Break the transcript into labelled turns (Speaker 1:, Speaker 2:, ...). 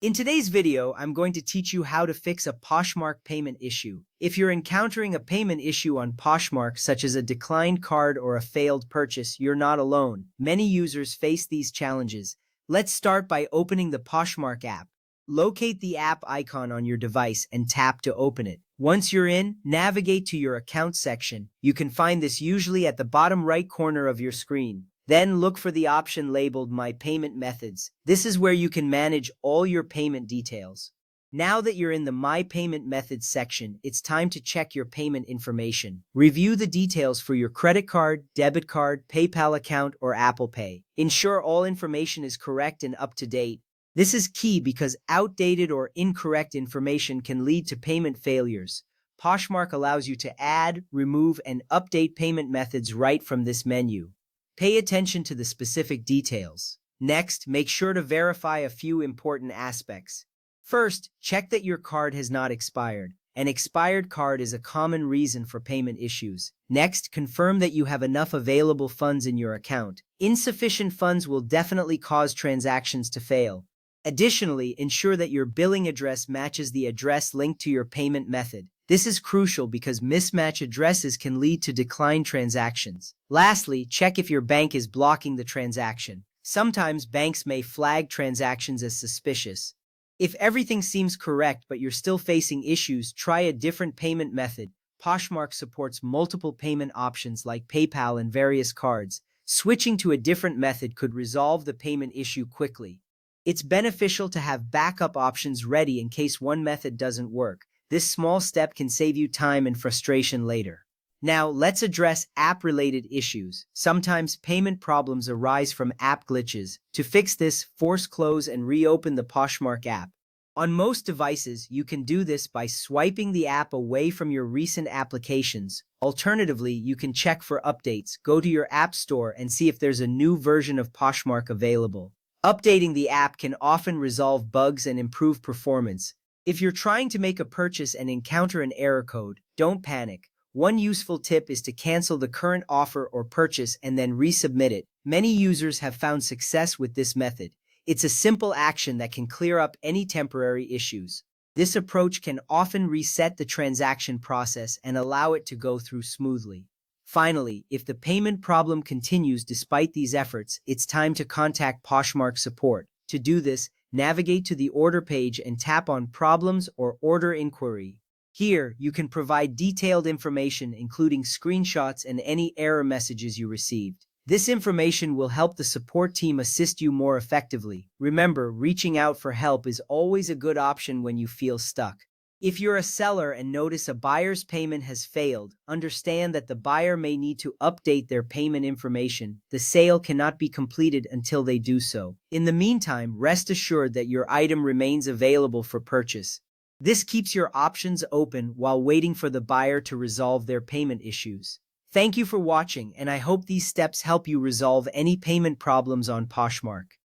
Speaker 1: In today's video, I'm going to teach you how to fix a Poshmark payment issue. If you're encountering a payment issue on Poshmark, such as a declined card or a failed purchase, you're not alone. Many users face these challenges. Let's start by opening the Poshmark app. Locate the app icon on your device and tap to open it. Once you're in, navigate to your account section. You can find this usually at the bottom right corner of your screen. Then look for the option labeled My Payment Methods. This is where you can manage all your payment details. Now that you're in the My Payment Methods section, it's time to check your payment information. Review the details for your credit card, debit card, PayPal account, or Apple Pay. Ensure all information is correct and up to date. This is key because outdated or incorrect information can lead to payment failures. Poshmark allows you to add, remove, and update payment methods right from this menu. Pay attention to the specific details. Next, make sure to verify a few important aspects. First, check that your card has not expired. An expired card is a common reason for payment issues. Next, confirm that you have enough available funds in your account. Insufficient funds will definitely cause transactions to fail. Additionally, ensure that your billing address matches the address linked to your payment method. This is crucial because mismatched addresses can lead to declined transactions. Lastly, check if your bank is blocking the transaction. Sometimes banks may flag transactions as suspicious. If everything seems correct but you're still facing issues, try a different payment method. Poshmark supports multiple payment options like PayPal and various cards. Switching to a different method could resolve the payment issue quickly. It's beneficial to have backup options ready in case one method doesn't work. This small step can save you time and frustration later. Now, let's address app-related issues. Sometimes payment problems arise from app glitches. To fix this, force close and reopen the Poshmark app. On most devices, you can do this by swiping the app away from your recent applications. Alternatively, you can check for updates, go to your app store, and see if there's a new version of Poshmark available. Updating the app can often resolve bugs and improve performance. If you're trying to make a purchase and encounter an error code, don't panic. One useful tip is to cancel the current offer or purchase and then resubmit it. Many users have found success with this method. It's a simple action that can clear up any temporary issues. This approach can often reset the transaction process and allow it to go through smoothly. Finally, if the payment problem continues despite these efforts, it's time to contact Poshmark support. To do this, navigate to the order page and tap on Problems or Order Inquiry. Here, you can provide detailed information including screenshots and any error messages you received. This information will help the support team assist you more effectively. Remember, reaching out for help is always a good option when you feel stuck. If you're a seller and notice a buyer's payment has failed, understand that the buyer may need to update their payment information. The sale cannot be completed until they do so. In the meantime, rest assured that your item remains available for purchase. This keeps your options open while waiting for the buyer to resolve their payment issues. Thank you for watching, and I hope these steps help you resolve any payment problems on Poshmark.